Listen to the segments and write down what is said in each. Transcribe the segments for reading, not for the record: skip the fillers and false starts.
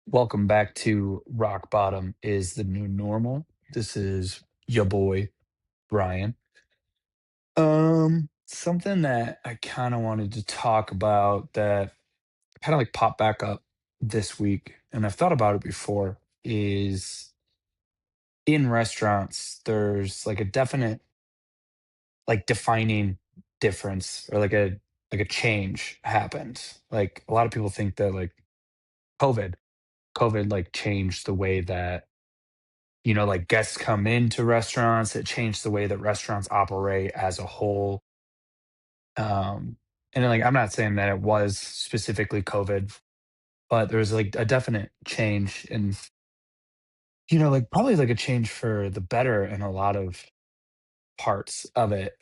Welcome back to Rock Bottom is the New Normal. This is your boy Brian. Something that I kind of wanted to talk about that kind of like popped back up this week, and I've thought about it before, is in restaurants, there's like a definite like defining difference or like a change happened. Like a lot of people think that like COVID, COVID like changed the way that like guests come into restaurants. It changed the way that restaurants operate as a whole. And then, like, I'm not saying that it was specifically COVID, but there was like a definite change and, like probably like a change for the better in a lot of parts of it.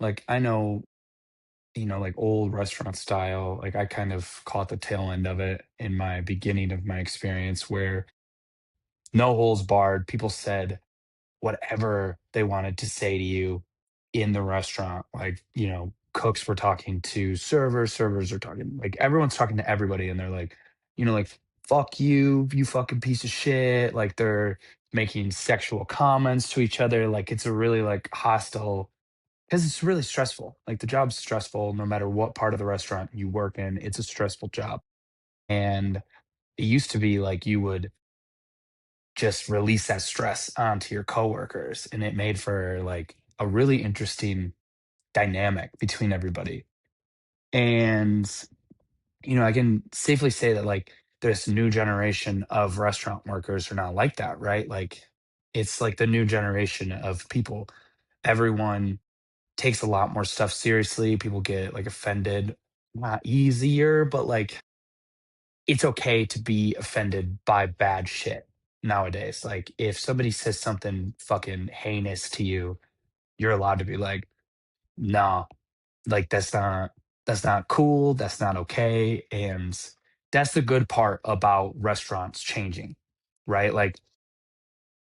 Like I know, like old restaurant style, like I kind of caught the tail end of it in my beginning of my experience where no holes barred. People said whatever they wanted to say to you in the restaurant. Like, cooks were talking to servers, servers are talking, like everyone's talking to everybody, and they're like, like, fuck you, you fucking piece of shit. Like they're making sexual comments to each other. Like it's a really like hostile because it's really stressful. Like the job's stressful no matter what part of the restaurant you work in. It's a stressful job. And it used to be like you would just release that stress onto your coworkers, and it made for like a really interesting dynamic between everybody. And I can safely say that like this new generation of restaurant workers are not like that, right? Like it's like the new generation of people. Everyone takes a lot more stuff seriously. People get like offended, not easier, but like it's okay to be offended by bad shit nowadays. Like if somebody says something fucking heinous to you, you're allowed to be like, nah, like that's not cool, that's not okay. And that's the good part about restaurants changing, right? Like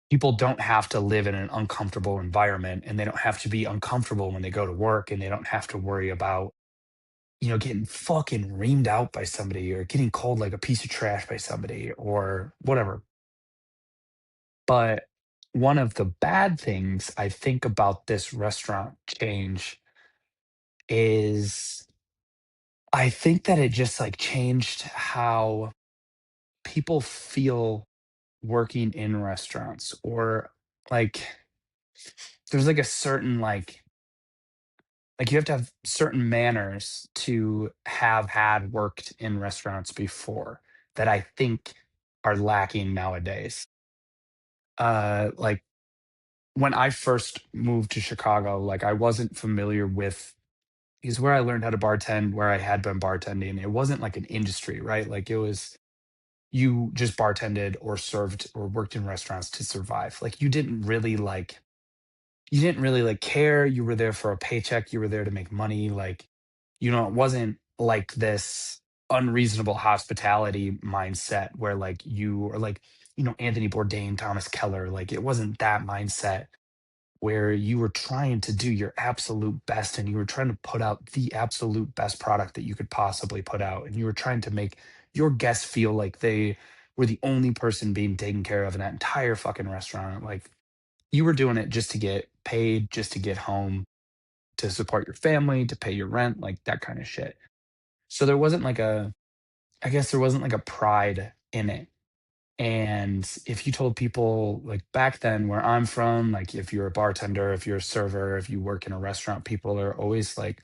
people don't have to live in an uncomfortable environment, and they don't have to be uncomfortable when they go to work, and they don't have to worry about getting fucking reamed out by somebody or getting called like a piece of trash by somebody or whatever. But one of the bad things I think about this restaurant change is I think that it just like changed how people feel working in restaurants, or like there's like a certain like you have to have certain manners to have had worked in restaurants before that I think are lacking nowadays. Like when I first moved to Chicago, like I wasn't familiar with is where I learned how to bartend, where I had been bartending. It wasn't like an industry, right? Like it was you just bartended or served or worked in restaurants to survive. Like you didn't really like care. You were there for a paycheck. You were there to make money. Like, it wasn't like this unreasonable hospitality mindset where like you or like, Anthony Bourdain, Thomas Keller, like it wasn't that mindset where you were trying to do your absolute best and you were trying to put out the absolute best product that you could possibly put out. And you were trying to make your guests feel like they were the only person being taken care of in that entire fucking restaurant. Like you were doing it just to get paid, just to get home, to support your family, to pay your rent, like that kind of shit. So there wasn't like I guess there wasn't like a pride in it. And if you told people like back then where I'm from, like if you're a bartender, if you're a server, if you work in a restaurant, people are always like,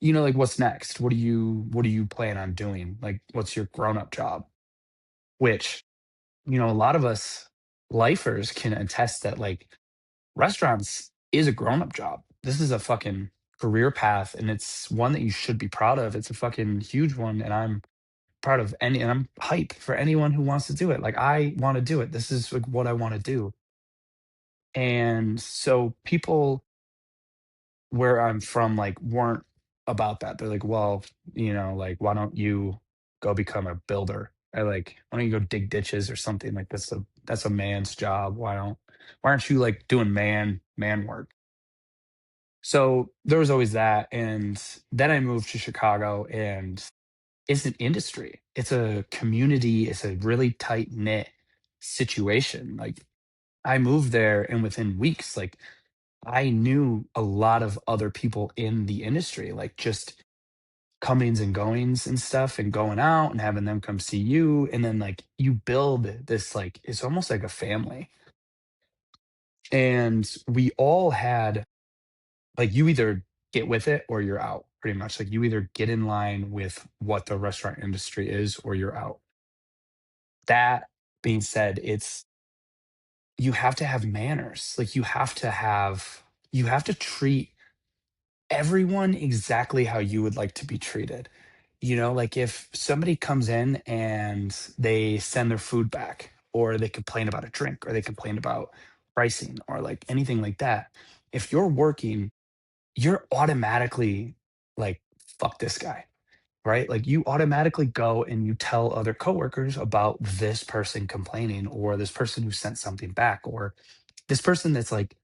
like what's next? What do you plan on doing? Like what's your grown-up job? Which, a lot of us lifers can attest that like restaurants is a grown-up job. This is a fucking career path, and it's one that you should be proud of. It's a fucking huge one, and I'm proud of and I'm hyped for anyone who wants to do it. Like I want to do it. This is like what I want to do. And so people where I'm from like weren't about that. They're like, well, like why don't you go become a builder? I like, why don't you go dig ditches or something like that's a man's job. Why aren't you like doing man work? So there was always that. And then I moved to Chicago, and is an industry. It's a community, it's a really tight-knit situation. Like, I moved there and within weeks, like, I knew a lot of other people in the industry, like, just comings and goings and stuff and going out and having them come see you, and then, like, you build this, like it's almost like a family, and we all had like, you either get with it or you're out, pretty much, like, you either get in line with what the restaurant industry is or you're out. That being said, it's you have to have manners, like, you have to treat everyone exactly how you would like to be treated. You know, like if somebody comes in and they send their food back, or they complain about a drink, or they complain about pricing, or like anything like that, if you're working, you're automatically like, fuck this guy, right? Like you automatically go and you tell other coworkers about this person complaining, or this person who sent something back, or this person that's like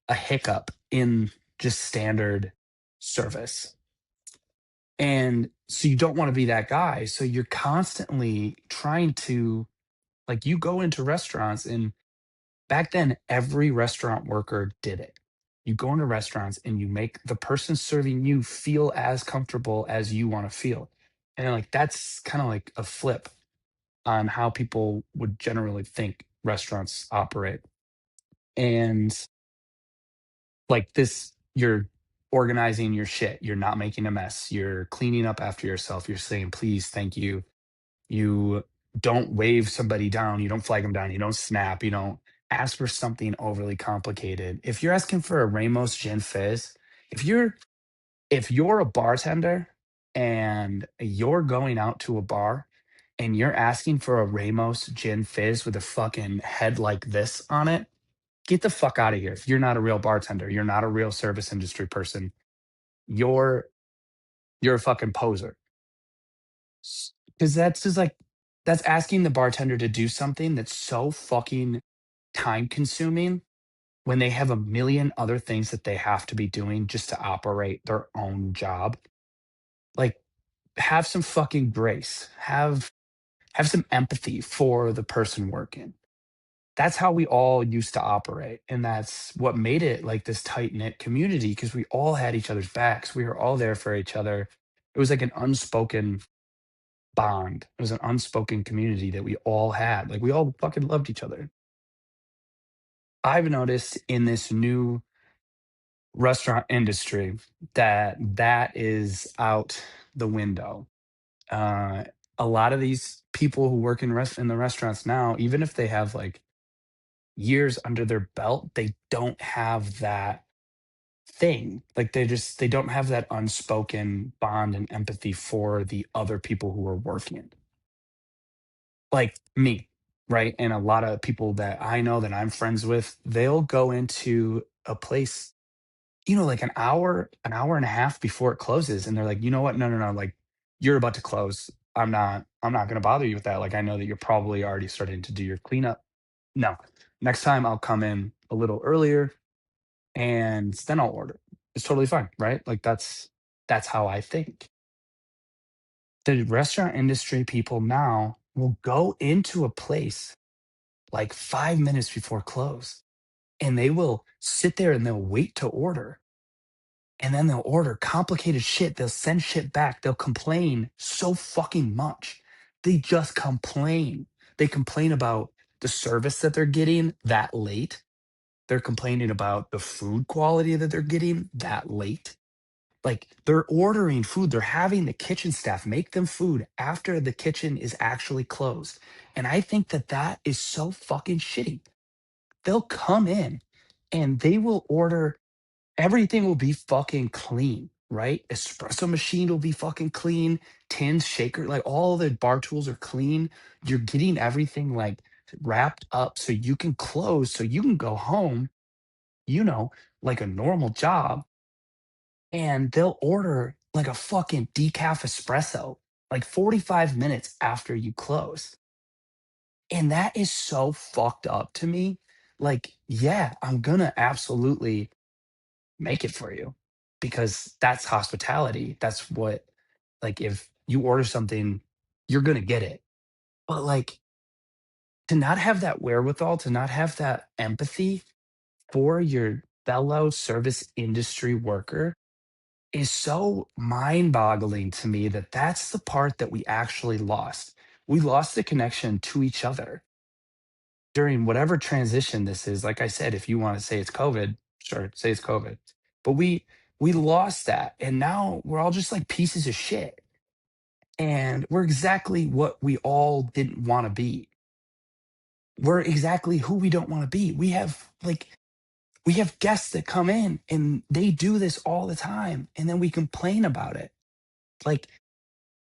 a hiccup in just standard service. And so you don't want to be that guy. So you're constantly trying to, like, you go into restaurants, and back then, every restaurant worker did it. You go into restaurants and you make the person serving you feel as comfortable as you want to feel. And like that's kind of like a flip on how people would generally think restaurants operate. And like this, you're organizing your shit. You're not making a mess. You're cleaning up after yourself. You're saying, please, thank you. You don't wave somebody down. You don't flag them down. You don't snap. You don't ask for something overly complicated. If you're asking for a Ramos Gin Fizz, if you're if you're a bartender and you're going out to a bar and you're asking for a Ramos Gin Fizz with a fucking head like this on it, get the fuck out of here. If you're not a real bartender, you're not a real service industry person. You're you're a fucking poser. Because that's just like that's asking the bartender to do something that's so fucking time consuming when they have a million other things that they have to be doing just to operate their own job. Like, have some fucking grace. Have some empathy for the person working. That's how we all used to operate, and that's what made it like this tight-knit community, because we all had each other's backs. We were all there for each other. It was like an unspoken bond. It was an unspoken community that we all had. Like, we all fucking loved each other. I've noticed in this new restaurant industry that that is out the window. Uh, a lot of these people who work in the restaurants now, even if they have, like, years under their belt, they don't have that thing. Like, they don't have that unspoken bond and empathy for the other people who are working. Like me, right? And a lot of people that I know that I'm friends with, they'll go into a place, like an hour and a half before it closes. And they're like, you know what? No, no, no. Like, you're about to close. I'm not going to bother you with that. Like, I know that you're probably already starting to do your cleanup. No, next time I'll come in a little earlier and then I'll order. It's totally fine. Right. Like, that's how I think. The restaurant industry people now will go into a place like 5 minutes before close, and they will sit there and they'll wait to order, and then they'll order complicated shit. They'll send shit back. They'll complain so fucking much. They just complain. They complain about the service that they're getting that late. They're complaining about the food quality that they're getting that late. Like, they're ordering food. They're having the kitchen staff make them food after the kitchen is actually closed. And I think that that is so fucking shitty. They'll come in and they will order, everything will be fucking clean, right? Espresso machine will be fucking clean, tins, shaker, like all the bar tools are clean. You're getting everything like wrapped up so you can close, so you can go home, you know, like a normal job, and they'll order like a fucking decaf espresso like 45 minutes after you close. And that is so fucked up to me. Like, yeah, I'm gonna absolutely make it for you because that's hospitality. That's what, like, if you order something, you're gonna get it. But, like, to not have that wherewithal, to not have that empathy for your fellow service industry worker is so mind-boggling to me that that's the part that we actually lost. We lost the connection to each other during whatever transition this is. Like I said, if you wanna say it's COVID, sure, say it's COVID. But we lost that, and now we're all just like pieces of shit, and we're exactly what we all didn't wanna be. We're exactly who we don't wanna be. We have guests that come in, and they do this all the time, and then we complain about it. Like,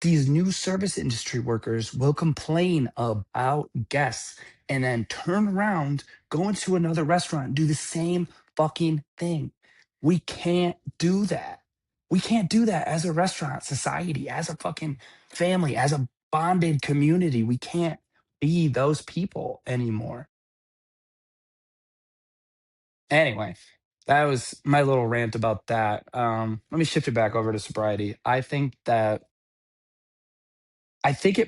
these new service industry workers will complain about guests and then turn around, go into another restaurant, and do the same fucking thing. We can't do that. We can't do that as a restaurant society, as a fucking family, as a bonded community. We can't be those people anymore. Anyway, that was my little rant about that. Let me shift it back over to sobriety. I think it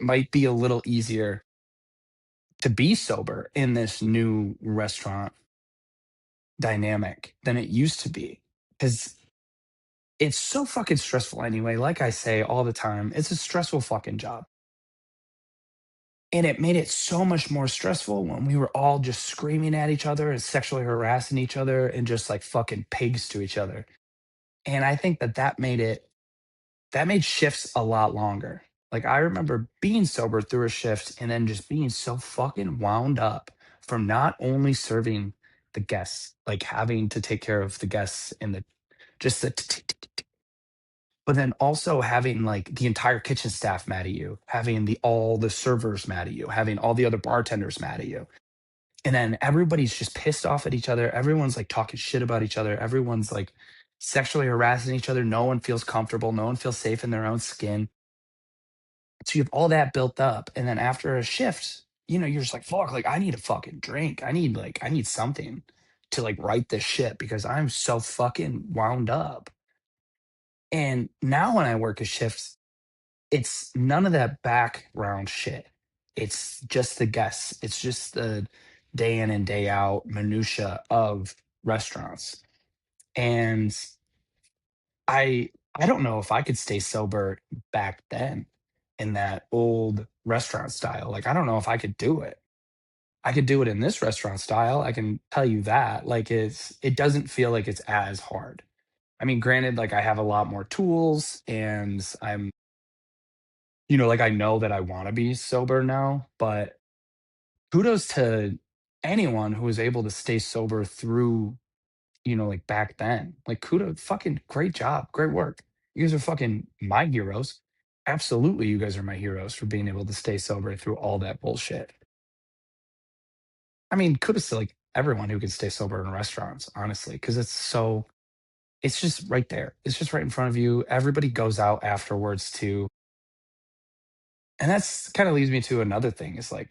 might be a little easier to be sober in this new restaurant dynamic than it used to be, because it's so fucking stressful anyway. Like I say all the time, it's a stressful fucking job. And it made it so much more stressful when we were all just screaming at each other and sexually harassing each other and just like fucking pigs to each other. And I think that that made shifts a lot longer. Like, I remember being sober through a shift and then just being so fucking wound up from not only serving the guests, like having to take care of the guests and the just the but then also having like the entire kitchen staff mad at you, having the all the servers mad at you, having all the other bartenders mad at you. And then everybody's just pissed off at each other. Everyone's like talking shit about each other. Everyone's like sexually harassing each other. No one feels comfortable. No one feels safe in their own skin. So you have all that built up, and then after a shift, you're just like, "Fuck, like, I need a fucking drink. I need something to, like, right this shit because I'm so fucking wound up." And now when I work a shift, it's none of that background shit. It's just the guests. It's just the day in and day out minutia of restaurants. And I don't know if I could stay sober back then in that old restaurant style. Like, I don't know if I could do it. I could do it in this restaurant style, I can tell you that. Like, it doesn't feel like it's as hard. I mean, granted, like, I have a lot more tools and like, I know that I wanna be sober now, but kudos to anyone who was able to stay sober through like back then. Like kudos, fucking great job, great work. You guys are fucking my heroes. Absolutely, you guys are my heroes for being able to stay sober through all that bullshit. I mean, kudos to like everyone who can stay sober in restaurants, honestly, because it's just right there. It's just right in front of you. Everybody goes out afterwards too. And that's kind of leads me to another thing. Is like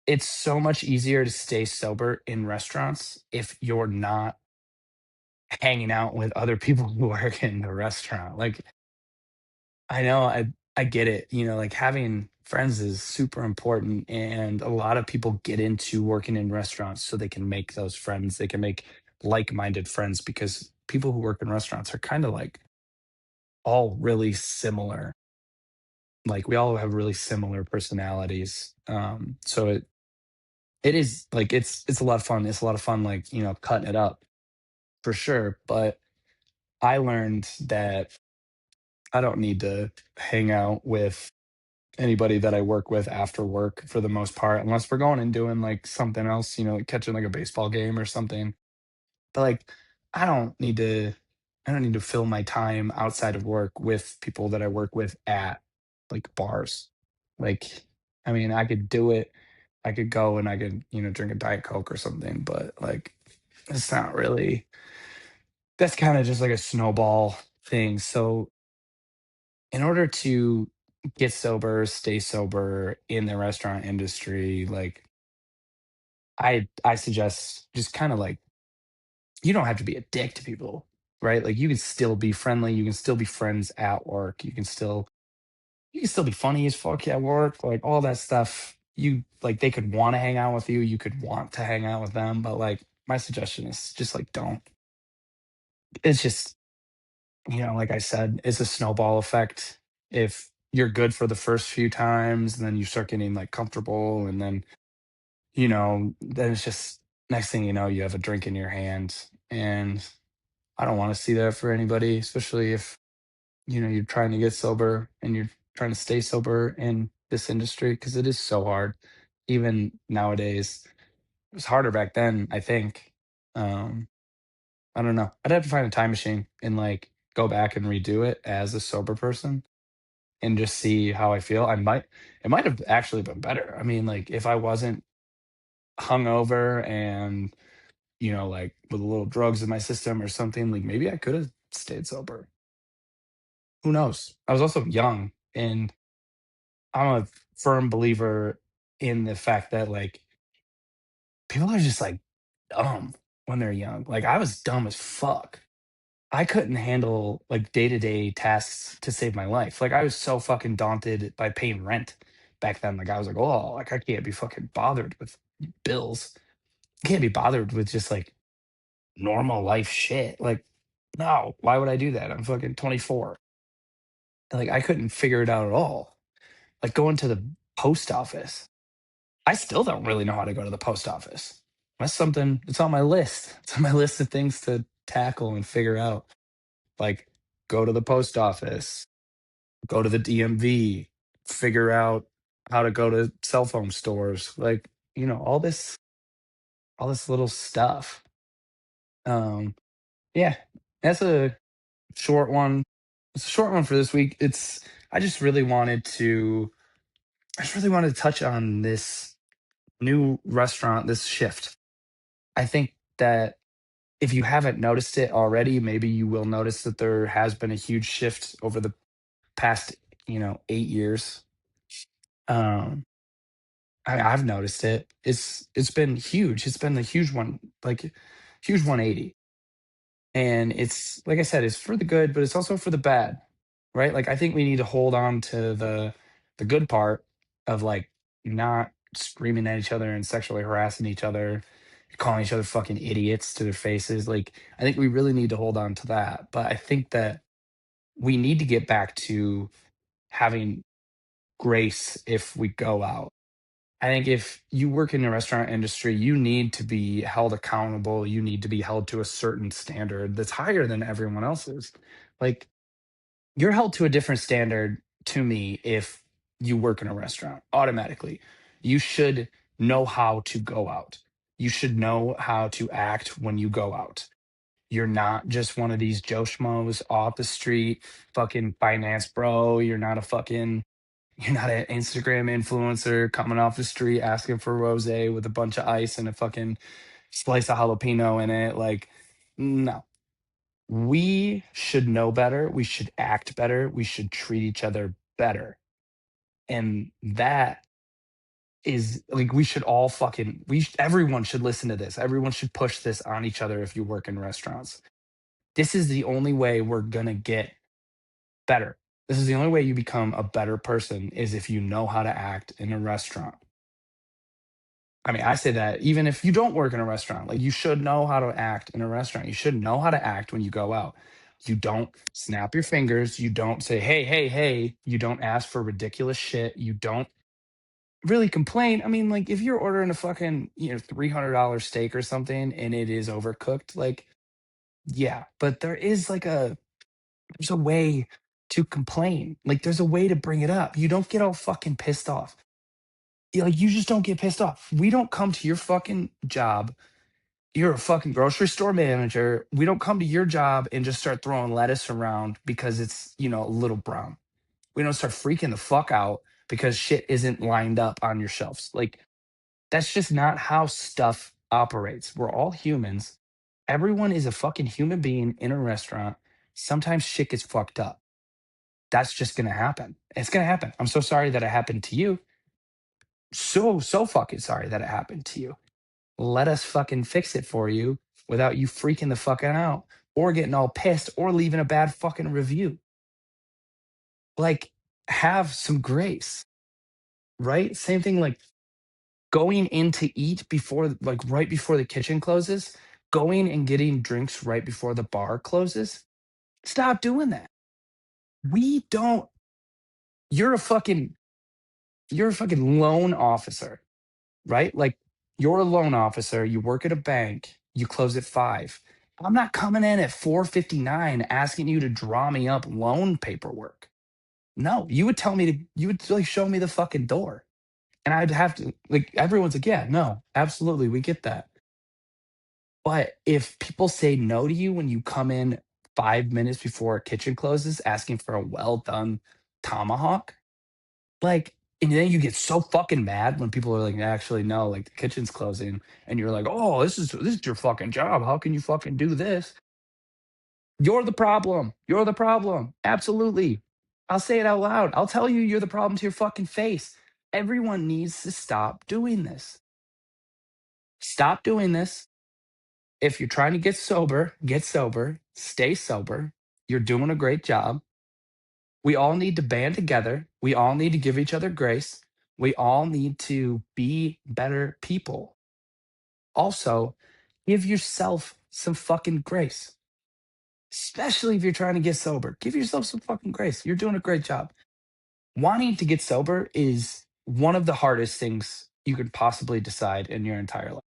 it's so much easier to stay sober in restaurants if you're not hanging out with other people who work in the restaurant. Like I know, I get it, like, having friends is super important, and a lot of people get into working in restaurants so they can make those friends, they can make like-minded friends because people who work in restaurants are kinda, like, all really similar. Like, we all have really similar personalities, so it is, like, it's a lot of fun, it's a lot of fun, like, cutting it up, for sure, but I learned that I don't need to hang out with anybody that I work with after work for the most part, unless we're going and doing like something else, like catching like a baseball game or something. But like, I don't need to, I don't need to fill my time outside of work with people that I work with at like bars. Like, I mean, I could do it. I could go and I could, drink a Diet Coke or something, but like, it's not really, that's kind of just like a snowball thing. So in order to get sober, stay sober in the restaurant industry, like I suggest just kind of like you don't have to be a dick to people, right? Like you can still be friendly, you can still be friends at work, you can still You can still be funny as fuck at work, like all that stuff. You like they could want to hang out with you, you could want to hang out with them, but like my suggestion is just like don't. It's just, like I said, it's a snowball effect. If you're good for the first few times, and then you start getting like comfortable, and then then it's just next thing you know, you have a drink in your hand, and I don't want to see that for anybody, especially if you're trying to get sober and you're trying to stay sober in this industry because it is so hard. Even nowadays, it was harder back then, I think. Um, I don't know. I'd have to find a time machine and like go back and redo it as a sober person and just see how I feel. It might have actually been better. I mean, like if I wasn't hungover and, like with a little drugs in my system or something, like maybe I could have stayed sober. Who knows? I was also young, and I'm a firm believer in the fact that like people are just like dumb when they're young. Like I was dumb as fuck. I couldn't handle like day-to-day tasks to save my life. Like I was so fucking daunted by paying rent back then. Like I was like, oh, like I can't be fucking bothered with bills. I can't be bothered with just like normal life shit. Like, no, why would I do that? I'm fucking 24. Like I couldn't figure it out at all. Like going to the post office. I still don't really know how to go to the post office. That's something it's on my list. It's on my list of things to tackle and figure out. Like go to the post office, go to the DMV, figure out how to go to cell phone stores, like, all this little stuff. Um, yeah, that's a short one. It's a short one for this week. I just really wanted to touch on this new restaurant, this shift. I think that if you haven't noticed it already, maybe you will notice that there has been a huge shift over the past, 8 years. Um, I've noticed it. It's been huge. It's been a huge one, like huge 180. And it's like I said, it's for the good, but it's also for the bad, right? Like I think we need to hold on to the good part of like not screaming at each other and sexually harassing each other, calling each other fucking idiots to their faces. Like I think we really need to hold on to that. But I think that we need to get back to having grace if we go out. I think if you work in the restaurant industry, you need to be held accountable. You need to be held to a certain standard that's higher than everyone else's. Like you're held to a different standard to me if you work in a restaurant automatically. You should know how to go out. You should know how to act when you go out. You're not just one of these Joe Schmoes off the street, fucking finance bro. You're not an Instagram influencer coming off the street asking for rose with a bunch of ice and a fucking slice of jalapeno in it. Like, no. We should know better. We should act better. We should treat each other better. And that is like we should all fucking everyone should listen to this. Everyone should push this on each other if you work in restaurants. This is the only way we're gonna get better. This is the only way you become a better person is if you know how to act in a restaurant. I mean, I say that even if you don't work in a restaurant, like you should know how to act in a restaurant. You should know how to act when you go out. You don't snap your fingers. You don't say, hey, hey, hey. You don't ask for ridiculous shit. You don't really complain. I mean, like if you're ordering a fucking, $300 steak or something and it is overcooked, like, yeah, but there's a way to complain. Like there's a way to bring it up. You don't get all fucking pissed off. Like you just don't get pissed off. We don't come to your fucking job. You're a fucking grocery store manager. We don't come to your job and just start throwing lettuce around because it's, a little brown. We don't start freaking the fuck out because shit isn't lined up on your shelves. Like that's just not how stuff operates. We're all humans. Everyone is a fucking human being in a restaurant. Sometimes shit gets fucked up. That's just gonna happen. It's gonna happen. I'm so sorry that it happened to you. So fucking sorry that it happened to you. Let us fucking fix it for you without you freaking the fucking out or getting all pissed or leaving a bad fucking review. Like, have some grace, right? Same thing like going in to eat before, like right before the kitchen closes, going and getting drinks right before the bar closes. Stop doing that. We don't, you're a fucking, you're a fucking loan officer, right? Like you're a loan officer, you work at a bank, you close at 5. I'm not coming in at 4:59 asking you to draw me up loan paperwork. No, you would tell me to, you would like show me the fucking door. And I'd have to, like, everyone's like, yeah, no, absolutely, we get that. But if people say no to you when you come in 5 minutes before kitchen closes asking for a well done tomahawk, like, and then you get so fucking mad when people are like, actually, no, like the kitchen's closing, and you're like, oh, this is your fucking job. How can you fucking do this? You're the problem. You're the problem. Absolutely. I'll say it out loud. I'll tell you you're the problem to your fucking face. Everyone needs to stop doing this. Stop doing this. If you're trying to get sober, stay sober. You're doing a great job. We all need to band together. We all need to give each other grace. We all need to be better people. Also, give yourself some fucking grace, especially if you're trying to get sober. Give yourself some fucking grace. You're doing a great job. Wanting to get sober is one of the hardest things you could possibly decide in your entire life.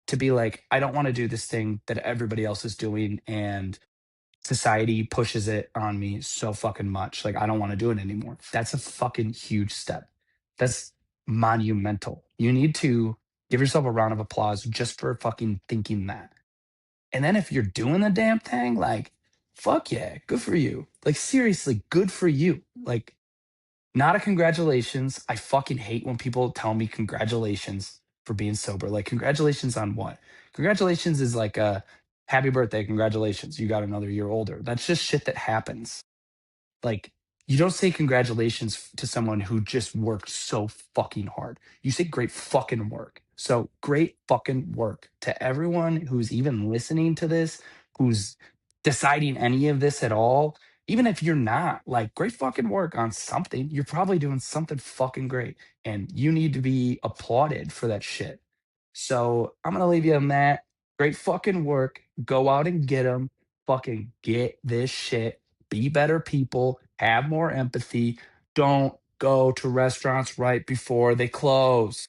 To be like, I don't want to do this thing that everybody else is doing and society pushes it on me so fucking much. Like, I don't want to do it anymore. That's a fucking huge step. That's monumental. You need to give yourself a round of applause just for fucking thinking that. And then if you're doing the damn thing, like, fuck yeah, good for you. Like, seriously, good for you. Like, not a congratulations. I fucking hate when people tell me congratulations for being sober. Like, congratulations on what? Congratulations is like a happy birthday, congratulations, you got another year older. That's just shit that happens. Like, you don't say congratulations to someone who just worked so fucking hard. You say great fucking work. So, great fucking work to everyone who's even listening to this, who's deciding any of this at all. Even if you're not, like, great fucking work on something. You're probably doing something fucking great. And you need to be applauded for that shit. So, I'm gonna leave you on that. Great fucking work. Go out and get them. Fucking get this shit. Be better people. Have more empathy. Don't go to restaurants right before they close.